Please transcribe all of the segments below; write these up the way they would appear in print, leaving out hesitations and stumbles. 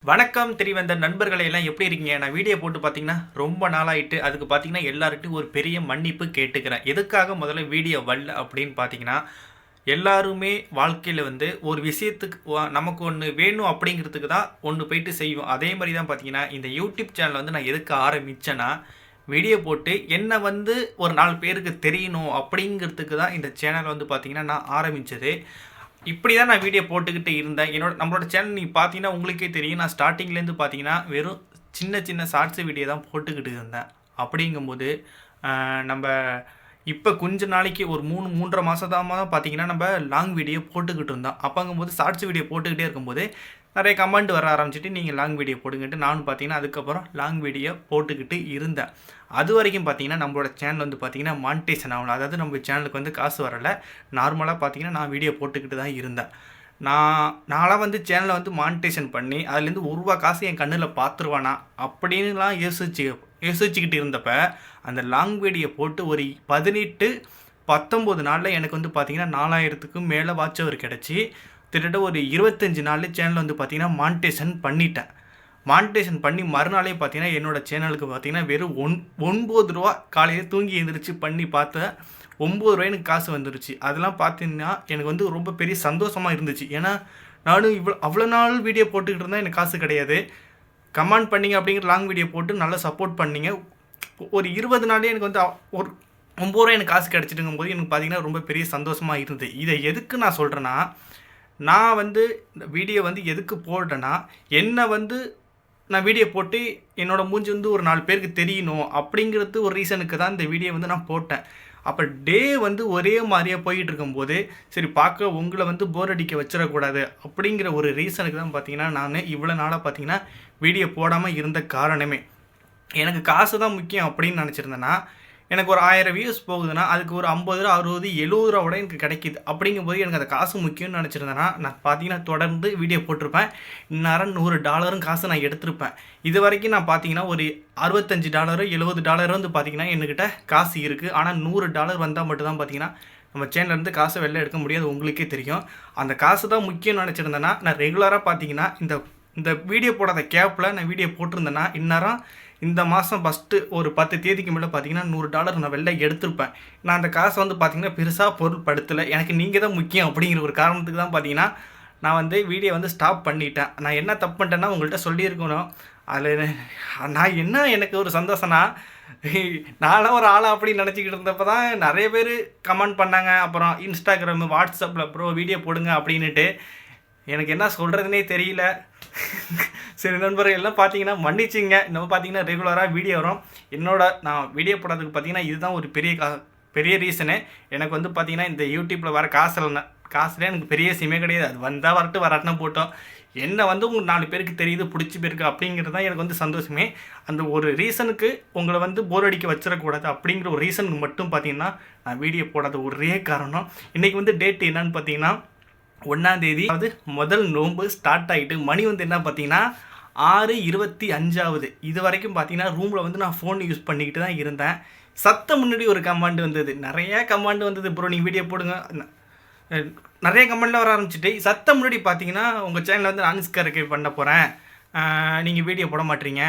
வணக்கம் தெரிவந்த நண்பர்களை எல்லாம் எப்படி இருக்கீங்க? நான் வீடியோ போட்டு பார்த்தீங்கன்னா ரொம்ப நாளாயிட்டு. அதுக்கு பார்த்தீங்கன்னா எல்லார்கிட்டயும் ஒரு பெரிய மன்னிப்பு கேட்டுக்கிறேன். எதுக்காக முதல்ல வீடியோ வரல அப்படின்னு பார்த்தீங்கன்னா, எல்லாருமே வாழ்க்கையில வந்து ஒரு விஷயத்துக்கு நமக்கு ஒண்ணு வேணும் அப்படிங்கிறதுக்கு தான் ஒண்ணு போயிட்டு செய்வோம். அதே மாரி தான் பார்த்தீங்கன்னா, இந்த யூடியூப் சேனல் வந்து நான் எதுக்கு ஆரம்பிச்சேன்னா, வீடியோ போட்டு என்ன வந்து ஒரு 4 பேருக்கு தெரியணும் அப்படிங்கிறதுக்கு தான் இந்த சேனல் வந்து பார்த்தீங்கன்னா நான் ஆரம்பிச்சது. இப்படி தான் நான் வீடியோ போட்டுக்கிட்டு இருந்தேன். நம்மளோட சேனல் நீங்க பார்த்தீங்கன்னா, உங்களுக்கே தெரியும். நான் ஸ்டார்ட்டிங்லேருந்து பார்த்தீங்கன்னா, வெறும் சின்ன சின்ன ஷார்ட்ஸ் வீடியோ தான் போட்டுக்கிட்டு இருந்தேன். அப்படிங்கும்போது, நம்ப இப்ப கொஞ்ச நாளைக்கு ஒரு 3, 3 1/2 மாசமா பார்த்தீங்கன்னா, நம்ப லாங் வீடியோ போட்டுக்கிட்டு இருந்தோம். அப்பங்கும்போது ஷார்ட்ஸ் வீடியோ போட்டுக்கிட்டே இருக்கும்போது, நெறைய கமெண்ட் வர ஆரம்பிச்சுட்டு, நீங்க லாங் வீடியோ போடுங்கன்ட்டு நானும் பார்த்தீங்கன்னா, அதுக்கப்புறம் லாங் வீடியோ போட்டுக்கிட்டு இருந்தேன். அதுவரைக்கும் பார்த்தீங்கன்னா, நம்மளோட சேனல் வந்து பார்த்தீங்கன்னா, மானிட்டைசேஷன் ஆகல. அதாவது நம்ம சேனலுக்கு வந்து காசு வரல. நார்மலா பார்த்தீங்கன்னா, நான் வீடியோ போட்டுக்கிட்டு தான் இருந்தேன். நான்லாம் வந்து சேனலை வந்து மானிட்டைசேஷன் பண்ணி, அதுலேருந்து ரூ. 1 காசு என் கண்ணுல பார்த்துருவானா? அப்படின்லாம் யோசிச்சுக்கிட்டு இருந்தப்ப, அந்த லாங் வீடியோ போட்டு ஒரு 18, 19 நாள்ல எனக்கு வந்து பார்த்தீங்கன்னா, 4000க்கும் மேல வாட்ச் ஹவர் கிடைச்சு, கிட்டத்தட்ட ஒரு 25 நாள்ல சேனல் வந்து பார்த்தீங்கன்னா, மானிட்டைசேஷன் பண்ணிட்டேன். மானிட்டைசேஷன் பண்ணி மறுநாளே பார்த்தீங்கன்னா, என்னோட சேனலுக்கு பார்த்தீங்கன்னா, வெறும் ரூ. 9 காலையில தூங்கி எந்திரிச்சு பண்ணி பார்த்தேன். ரூ. 9 எனக்கு காசு வந்துருச்சு. அதெல்லாம் பார்த்தீங்கன்னா, எனக்கு வந்து ரொம்ப பெரிய சந்தோஷமா இருந்துச்சு. ஏன்னா, நானும் அவ்வளோ நாள் வீடியோ போட்டுக்கிட்டு இருந்தேன். எனக்கு காசு கிடையாது. கமெண்ட் பண்ணீங்க அப்படிங்கிற லாங் வீடியோ போட்டு நல்லா சப்போர்ட் பண்ணீங்க. ஒரு 20 நாள்லயே எனக்கு வந்து ஒரு ரூ. 9 எனக்கு காசு கிடைச்சிட்டுங்கும்போது, எனக்கு பார்த்தீங்கன்னா, ரொம்ப பெரிய சந்தோஷமா இருந்தது. இதை எதுக்கு நான் சொல்றேன்னா, நான் வந்து இந்த வீடியோ வந்து எதுக்கு போடுறேன்னா, என்ன வந்து நான் வீடியோ போட்டு என்னோட மூஞ்சி வந்து ஒரு 4 பேருக்கு தெரியணும் அப்படிங்கிறது ஒரு ரீசனுக்கு தான் இந்த வீடியோ வந்து நான் போட்டேன். அப்போ டே வந்து ஒரே மாதிரியா போயிட்டு இருக்கும்போது, சரி பார்க்க உங்கள வந்து போர் அடிக்க வச்சிடக்கூடாது அப்படிங்கிற ஒரு ரீசனுக்கு தான் பார்த்தீங்கன்னா, நான் இவ்வளோ நாளாக பார்த்தீங்கன்னா வீடியோ போடாம இருந்த காரணமே. எனக்கு காசு தான் முக்கியம் அப்படின்னு நினச்சிருந்தேன்னா, எனக்கு ஒரு 1000 வியூஸ் போகுதுன்னா, அதுக்கு ஒரு 50, 60, 70 கூட எனக்கு கிடைக்குது. அப்படிங்கும்போது எனக்கு அந்த காசு முக்கியம்னு நினச்சிருந்தேன்னா, நான் பார்த்தீங்கன்னா தொடர்ந்து வீடியோ போட்டிருப்பேன். இந்நேரம் $100 காசு நான் எடுத்திருப்பேன். இதுவரைக்கும் நான் பார்த்தீங்கன்னா ஒரு $65, $70 வந்து பார்த்தீங்கன்னா என்கிட்ட காசு இருக்குது. ஆனால் $100 வந்தால் மட்டும் தான் பார்த்தீங்கன்னா, நம்ம சேனல்லேருந்து காசை வெளில எடுக்க முடியாது. உங்களுக்கே தெரியும். அந்த காசு தான் முக்கியம்னு நினச்சிருந்தேன்னா, நான் ரெகுலராக பார்த்தீங்கன்னா, இந்த வீடியோ போடாத கேப்பில் நான் வீடியோ போட்டிருந்தேன்னா, இந்நேரம் இந்த மாதம் ஃபஸ்ட்டு ஒரு 10 தேதிக்கு மேலே பார்த்தீங்கன்னா $100 நான் வெளில எடுத்திருப்பேன். நான் அந்த காசை வந்து பார்த்தீங்கன்னா பெருசாக பொருட்படுத்தலை. எனக்கு நீங்கள் தான் முக்கியம் அப்படிங்கிற ஒரு காரணத்துக்கு தான் பார்த்தீங்கன்னா, நான் வந்து வீடியோ வந்து ஸ்டாப் பண்ணிட்டேன். நான் என்ன தப்பு பண்ணிட்டேன்னா உங்கள்கிட்ட சொல்லியிருக்கணும். அதில் நான் என்ன எனக்கு ஒரு சந்தோஷம்னா, நான்லாம் ஒரு ஆளா அப்படின்னு நினச்சிக்கிட்டு இருந்தப்போ தான் நிறைய பேர் கமெண்ட் பண்ணாங்க. அப்புறம் இன்ஸ்டாகிராமு, வாட்ஸ்அப்பில் ப்ரோ வீடியோ போடுங்க அப்படின்னுட்டு. எனக்கு என்ன சொல்கிறதுனே தெரியல. சரி நண்பர்கள் எல்லாம் பார்த்தீங்கன்னா மன்னிச்சிங்க. இன்னும் பார்த்தீங்கன்னா ரெகுலராக வீடியோ வரும். நான் வீடியோ போடுறதுக்கு பார்த்தீங்கன்னா இதுதான் ஒரு பெரிய ரீசனு. எனக்கு வந்து பார்த்தீங்கன்னா இந்த யூடியூப்பில் வர காசுல எனக்கு பெரிய விஷயமே கிடையாது. அது வந்தால் வரட்டு வராட்டினா போட்டோம். என்ன வந்து உங்களுக்கு 4 பேருக்கு தெரியுது, பிடிச்சி போயிருக்கு அப்படிங்கிறது தான் எனக்கு வந்து சந்தோஷமே. அந்த ஒரு ரீசனுக்கு உங்களை வந்து போர் அடிக்க வச்சிடக்கூடாது அப்படிங்கிற ஒரு ரீசனுக்கு மட்டும் பார்த்தீங்கன்னா நான் வீடியோ போடாத ஒரே காரணம். இன்றைக்கி வந்து டேட் என்னன்னு பார்த்தீங்கன்னா 1ஆம் தேதி. அதாவது முதல் நோன்பு ஸ்டார்ட் ஆகிட்டு மணி வந்து என்ன பார்த்தீங்கன்னா 6:25 இது வரைக்கும் பார்த்தீங்கன்னா ரூமில் வந்து நான் ஃபோன் யூஸ் பண்ணிக்கிட்டு தான் இருந்தேன். சத்தம் முன்னாடி ஒரு கமாண்ட் வந்தது. நிறையா கமாண்ட் வந்தது. ப்ரோ நீங்கள் வீடியோ போடுங்க. நிறைய கமெண்ட்லாம் வர ஆரம்பிச்சிட்டு சத்தம் முன்னாடி பார்த்தீங்கன்னா உங்கள் சேனலில் வந்து அன்சப்ஸ்கிரைப் பண்ண போகிறேன், நீங்கள் வீடியோ போட மாட்டீங்க,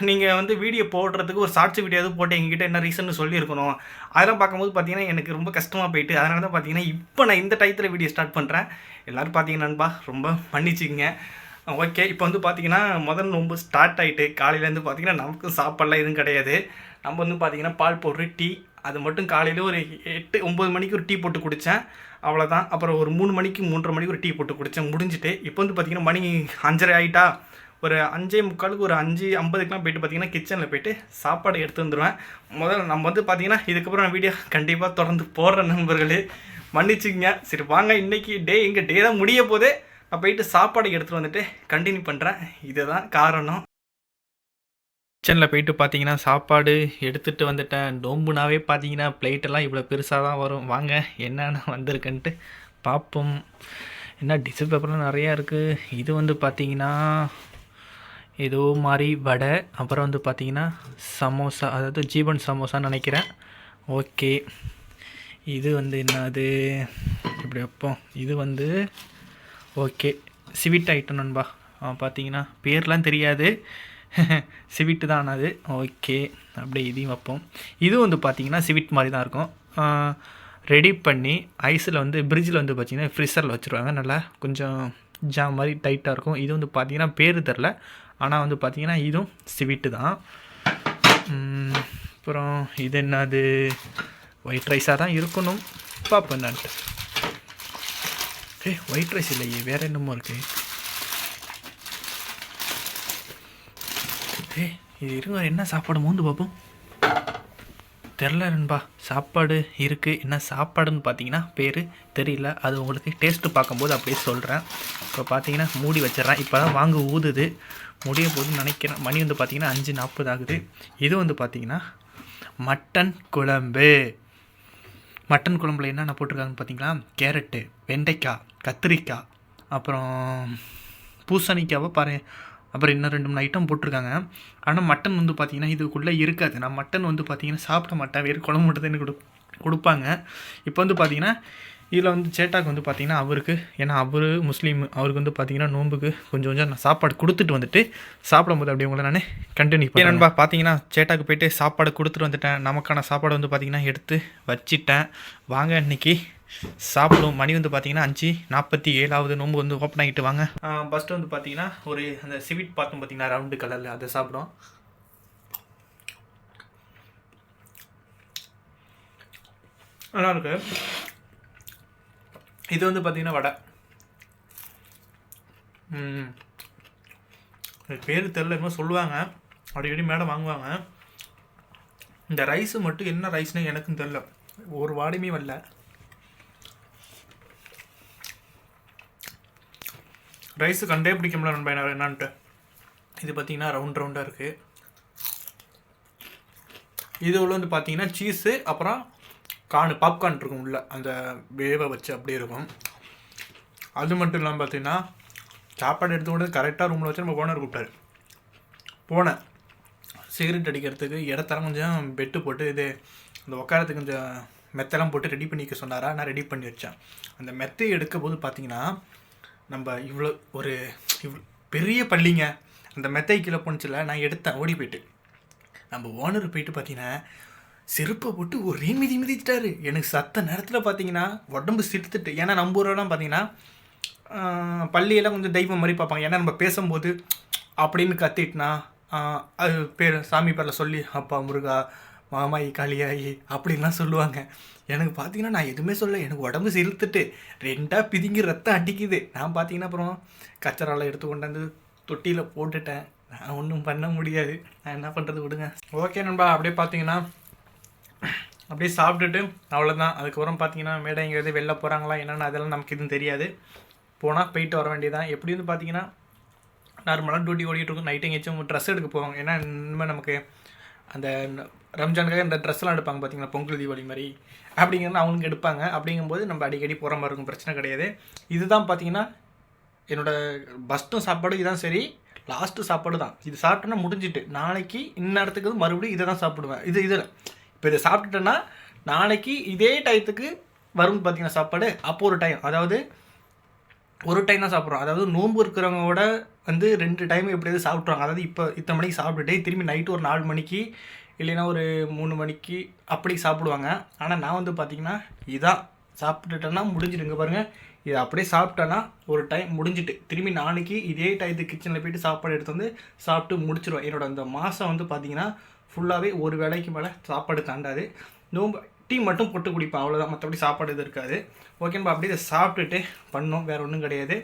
நீங்கள் வந்து வீடியோ போடுறதுக்கு ஒரு ஷார்ட்ஸ் வீடியோ எதுவும் போட்டு எங்ககிட்ட என்ன ரீசன்னு சொல்லியிருக்கணும். அதெல்லாம் பார்க்கும்போது பார்த்தீங்கன்னா எனக்கு ரொம்ப கஷ்டமாக போயிட்டு, அதனால தான் பார்த்தீங்கன்னா இப்போ நான் இந்த டயத்தில் வீடியோ ஸ்டார்ட் பண்ணுறேன். எல்லோரும் பார்த்தீங்கன்னா நண்பா ரொம்ப மன்னிச்சிங்க. ஓகே, இப்போ வந்து பார்த்தீங்கன்னா முதல் நோன்பு ஸ்டார்ட் ஆகிட்டு காலையிலேருந்து பார்த்தீங்கன்னா நமக்கு சாப்பாடெலாம் எதுவும் கிடையாது. நம்ம வந்து பார்த்தீங்கன்னா பால் பவுடர், டீ அது மட்டும் காலையில் ஒரு 8, 9 மணிக்கு ஒரு டீ போட்டு குடித்தேன். அவ்வளோதான். அப்புறம் ஒரு 3 மணிக்கு 3:30 மணிக்கு ஒரு டீ போட்டு குடித்தேன். முடிஞ்சுட்டு இப்போ வந்து பார்த்தீங்கன்னா மணி 5:30 ஆகிட்டா. ஒரு 5:45 ஒரு 5:50க்குலாம் போய்ட்டு பார்த்தீங்கன்னா கிச்சனில் போய்ட்டு சாப்பாடு எடுத்து வந்துடுவேன். முதல்ல நம்ம வந்து பார்த்தீங்கன்னா இதுக்கப்புறம் நான் வீடியோ கண்டிப்பாக தொடர்ந்து போடுற நண்பர்களே மன்னிச்சுங்க. சரி வாங்க, இன்றைக்கி எங்கள் டே தான் முடிய போதே. நான் போயிட்டு சாப்பாடு எடுத்துகிட்டு வந்துட்டு கண்டினியூ பண்ணுறேன். இதுதான் காரணம். கிச்சனில் போயிட்டு பார்த்தீங்கன்னா சாப்பாடு எடுத்துகிட்டு வந்துட்டேன். நோம்புனாவே பார்த்தீங்கன்னா பிளேட்டெல்லாம் இவ்வளோ பெருசாக தான் வரும். வாங்க என்னென்ன வந்திருக்குன்ட்டு பார்ப்போம். என்ன டிஷ்யூ பேப்பர்லாம் நிறையா இருக்குது. இது வந்து பார்த்தீங்கன்னா ஏதோ மாதிரி வடை, அப்புறம் வந்து பார்த்தீங்கன்னா சமோசா, அதாவது ஜீவன் சமோசான்னு நினைக்கிறேன். ஓகே, இது வந்து என்னது இப்படி வைப்போம். இது வந்து ஓகே ஸ்வீட் ஐட்டம் நண்பா. பார்த்தீங்கன்னா பேர்லாம் தெரியாது, ஸ்வீட்டு தான் அது. ஓகே, அப்படியே இதையும் வைப்போம். இதுவும் வந்து பார்த்தீங்கன்னா ஸ்வீட் மாதிரி தான் இருக்கும். ரெடி பண்ணி ஐஸில் வந்து ஃப்ரிட்ஜில் வந்து பார்த்திங்கன்னா ஃப்ரிஸரில் வச்சுருவாங்க. நல்லா கொஞ்சம் ஜாம் மாதிரி டைட்டாக இருக்கும். இது வந்து பார்த்திங்கன்னா பேர் தெரில, ஆனால் வந்து பார்த்திங்கன்னா இதுவும் ஸ்வீட்டு தான். அப்புறம் இது என்னது, ஒயிட் ரைஸாக தான் இருக்கணும். பார்ப்போம் என்னான்ட்டு. ஒயிட் ரைஸ் இல்லையே, வேறு என்னமோ இருக்குது. இது இருங்க, என்ன சாப்பாடு மூந்து பார்ப்போம். தெரில நண்பா, சாப்பாடு இருக்குது. என்ன சாப்பாடுன்னு பார்த்தீங்கன்னா பேர் தெரியல, அது உங்களுக்கு டேஸ்ட்டு பார்க்கும்போது அப்படியே சொல்கிறேன். இப்போ பார்த்தீங்கன்னா மூடி வச்சிட்றேன். இப்போ தான் வாங்க ஊதுது, முடிய போதுன்னு நினைக்கிறேன். மணி வந்து பார்த்திங்கன்னா 5:40 ஆகுது. இது வந்து பார்த்திங்கன்னா மட்டன் குழம்பு. மட்டன் குழம்புல என்னென்ன போட்டிருக்காங்கன்னு பார்த்தீங்களா, கேரட்டு, வெண்டைக்காய், கத்திரிக்காய், அப்புறம் பூசணிக்காவை பாரு, அப்புறம் இன்னும் 2 3 ஐட்டம் போட்டிருக்காங்க. ஆனால் மட்டன் வந்து பார்த்திங்கன்னா இதுக்குள்ளே இருக்காது. நான் மட்டன் வந்து பார்த்திங்கன்னா சாப்பிட மாட்டேன், வெறும் குழம்பு மட்டும் தான் எனக்கு கொடுப்பாங்க. இப்போ வந்து பார்த்திங்கன்னா இதில் வந்து சேட்டாக்கு வந்து பார்த்திங்கன்னா அவருக்கு, ஏன்னா அவர் முஸ்லீம், அவருக்கு வந்து பார்த்திங்கன்னா நோம்புக்கு கொஞ்சம் கொஞ்சம் நான் சாப்பாடு கொடுத்துட்டு வந்துட்டு சாப்பிடும்போது அப்படி உங்களை நான் கண்டினியூ பண்ணேன் நண்பா. பார்த்தீங்கன்னா சேட்டாக்கு போய்ட்டு சாப்பாடு கொடுத்துட்டு வந்துட்டேன். நமக்கான சாப்பாடு வந்து பார்த்திங்கன்னா எடுத்து வச்சிட்டேன். வாங்க இன்றைக்கி சாப்பிடுவோம். மணி வந்து பார்த்திங்கன்னா 5:47 நோம்பு வந்து ஓப்பன் ஆகிட்டு வாங்க. ஃபஸ்ட்டு வந்து பார்த்திங்கன்னா ஒரு அந்த ஸ்வீட் பார்த்தோம் பார்த்திங்கன்னா ரவுண்டு கலரில், அதை சாப்பிடுவோம். நல்லாயிருக்கு. இது வந்து பார்த்திங்கன்னா வடை. பேர் தெரில, என்னமோ சொல்லுவாங்க, அடிக்கடி மேடம் வாங்குவாங்க. இந்த ரைஸு மட்டும் என்ன ரைஸ்னு எனக்கும் தெரில, ஒரு வாடையுமே வரல. ரைஸு கண்டே பிடிக்கும்ல நண்பா என்னான்ட்டு. இது பார்த்திங்கன்னா ரவுண்டாக இருக்குது. இது உள்ள வந்து பார்த்திங்கன்னா சீஸு, அப்புறம் பாப்கார்ன் இருக்கும் உள்ள, அந்த வேவை வச்சு அப்படியே இருக்கும். அது மட்டும் இல்லாமல் பார்த்திங்கன்னா சாப்பாடு எடுத்து கூட கரெக்டாக ரூமில் வச்சு நம்ம ஓனர் கூப்பிட்டாரு. போனேன் சிகரெட் அடிக்கிறதுக்கு இடத்தெல்லாம் கொஞ்சம் பெட்டு போட்டு இது அந்த உட்காரத்துக்கு கொஞ்சம் மெத்தெல்லாம் போட்டு ரெடி பண்ணிக்க சொன்னாரா. நான் ரெடி பண்ணி வச்சேன். அந்த மெத்தை எடுக்க போது பார்த்திங்கன்னா நம்ம இவ்வளோ பெரிய பள்ளிங்க, அந்த மெத்தை கீழே போணுச்சுல, நான் எடுத்தேன் ஓடி போயிட்டு. நம்ம ஓனர் போயிட்டு பார்த்திங்கன்னா செருப்பை போட்டு ஒரே மிதிச்சிட்டாரு. எனக்கு சத்த நேரத்தில் பார்த்தீங்கன்னா உடம்பு சிரித்துட்டு, ஏன்னா நம்ம ஊரெல்லாம் பார்த்தீங்கன்னா பள்ளியெல்லாம் கொஞ்சம் தெய்வம் மாதிரி பார்ப்பாங்க. ஏன்னா நம்ம பேசும்போது அப்படின்னு கத்திட்டுனா அது பேர் சாமி பேரில் சொல்லி அப்பா முருகா, மாமாயி, காளியாயி அப்படின்லாம் சொல்லுவாங்க. எனக்கு பார்த்தீங்கன்னா நான் எதுவுமே சொல்ல, எனக்கு உடம்பு சிரித்துட்டு 2 பிதிங்கி ரத்தம் அடிக்குது. நான் பார்த்தீங்கன்னா அப்புறம் கச்சராலாம் எடுத்து கொண்டாந்து தொட்டியில் போட்டுட்டேன். நான் ஒன்றும் பண்ண முடியாது, நான் என்ன பண்ணுறது, விடுங்க. ஓகே நண்பா, அப்படியே பார்த்தீங்கன்னா அப்படியே சாப்பிட்டுட்டு அவ்வளோதான். அதுக்கப்புறம் பார்த்தீங்கன்னா மேடைங்கிறது வெளில போகிறாங்களா என்னென்னு அதெல்லாம் நமக்கு எதுவும் தெரியாது. போனால் போயிட்டு வர வேண்டியதான். எப்படி வந்து பார்த்தீங்கன்னா நார்மலாக டியூட்டி ஓடிட்டுருக்கும். நைட்டு எங்கேயாச்சும் ட்ரெஸ் எடுக்க போவாங்க. ஏன்னா இனிமேல் நமக்கு அந்த ரம்ஜானுக்காக இந்த ட்ரெஸ்லாம் எடுப்பாங்க பார்த்தீங்கன்னா, பொங்கல் தீபாவளி மாதிரி அப்படிங்கிறது அவங்களுக்கு எடுப்பாங்க. அப்படிங்கும்போது நம்ம அடிக்கடி போகிற மாதிரி இருக்கும், பிரச்சனை கிடையாது. இதுதான் பார்த்தீங்கன்னா என்னோடய ஃபஸ்ட்டும் சாப்பாடு இதுதான். சரி, லாஸ்ட்டு சாப்பாடு தான் இது. சாப்பிட்டோன்னா முடிஞ்சிட்டு நாளைக்கு இந்நேரத்துக்கு மறுபடியும் இதை தான் சாப்பிடுவேன். இதில் இப்போ இதை சாப்பிட்டுட்டேன்னா நாளைக்கு இதே டயத்துக்கு வரும் பார்த்தீங்கன்னா சாப்பாடு. அப்போ ஒரு டைம், அதாவது ஒரு டைம் தான் சாப்பிட்றோம். அதாவது நோன்பு இருக்கிறவங்களோட வந்து 2 டைம் எப்படியாவது சாப்பிட்ருவாங்க. அதாவது இப்போ இத்தனை மணிக்கு சாப்பிட்டுட்டு திரும்பி நைட்டு ஒரு 4 மணிக்கு இல்லைன்னா ஒரு 3 மணிக்கு அப்படி சாப்பிடுவாங்க. ஆனால் நான் வந்து பார்த்திங்கன்னா இதான் சாப்பிட்டுட்டேன்னா முடிஞ்சிடுங்க பாருங்கள். இதை அப்படியே சாப்பிட்டேன்னா ஒரு டைம் முடிஞ்சிட்டு திரும்பி நாளைக்கு இதே டயத்துக்கு கிச்சனில் போய்ட்டு சாப்பாடு எடுத்து வந்து சாப்பிட்டு முடிச்சிடுவேன். என்னோட அந்த மாதம் வந்து பார்த்திங்கன்னா ஃபுல்லாகவே ஒரு வேளைக்கு மேலே சாப்பாடு தாண்டாது. நோம்பு டீ மட்டும் போட்டு குடிப்பேன், அவ்வளோதான். மற்றபடி சாப்பாடு இது இருக்காது. ஓகேப்பா, அப்படியே இதை சாப்பிட்டுட்டு பண்ணோம், வேறு ஒன்றும் கிடையாது.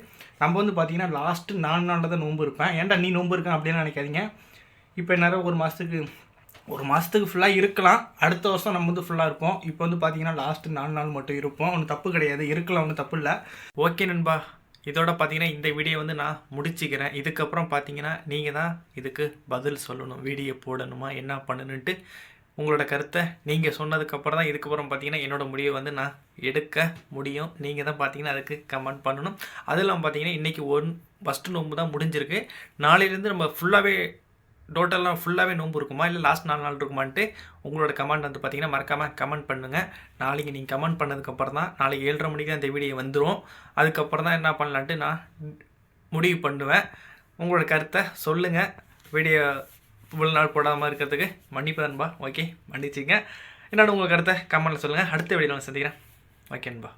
நம்ம வந்து பார்த்திங்கன்னா லாஸ்ட்டு 4 நாளில் தான் நோம்பு இருப்பேன். ஏன்டா நீ நோம்பு இருக்கேன் அப்படின்னு நினைக்காதீங்க. இப்போ நேரம் ஒரு மாதத்துக்கு ஃபுல்லாக இருக்கலாம். அடுத்த வருஷம் நம்ம வந்து ஃபுல்லாக இருப்போம். இப்போ வந்து பார்த்திங்கன்னா லாஸ்ட்டு 4 நாள் மட்டும் இருப்போம். ஒன்றும் தப்பு கிடையாது, இருக்கலாம், ஒன்றும் தப்பு இல்லை. ஓகே நண்பா, இதோட பார்த்தீங்கன்னா இந்த வீடியோ வந்து நான் முடிச்சுக்கிறேன். இதுக்கப்புறம் பார்த்தீங்கன்னா நீங்கள் தான் இதுக்கு பதில் சொல்லணும். வீடியோ போடணுமா என்ன பண்ணணுன்ட்டு உங்களோட கருத்தை நீங்கள் சொன்னதுக்கப்புறம் தான் இதுக்கப்புறம் பார்த்தீங்கன்னா என்னோடய முடிவை வந்து நான் எடுக்க முடியும். நீங்கள் தான் பார்த்தீங்கன்னா அதுக்கு கமெண்ட் பண்ணணும். அதெல்லாம் பார்த்தீங்கன்னா இன்றைக்கி ஃபஸ்ட்டு நோம்பு தான் முடிஞ்சிருக்கு. நாளையிலேருந்து நம்ம டோட்டலாக ஃபுல்லாகவே நோம்பு இருக்குமா இல்லை லாஸ்ட் 4 நாள் இருக்குமான்ட்டு உங்களோட கமெண்ட் வந்து பார்த்தீங்கன்னா மறக்காமல் கமெண்ட் பண்ணுங்கள். நாளைக்கு நீங்கள் கமெண்ட் பண்ணதுக்கப்புறம் தான் நாளைக்கு 7:30 மணிக்கு தான் இந்த வீடியோ வந்துடும். அதுக்கப்புறம் தான் என்ன பண்ணலான்ட்டு நான் முடிவு பண்ணுவேன். உங்களோட கருத்தை சொல்லுங்கள். வீடியோ இவ்வளோ நாள் போடாமல் இருக்கிறதுக்கு மன்னிப்பு நண்பா. ஓகே, மன்னிச்சிங்க. என்னோட உங்கள் கருத்தை கமெண்ட்டில் சொல்லுங்கள். அடுத்த வீடியோவில் சந்திக்கிறேன். ஓகே நண்பா.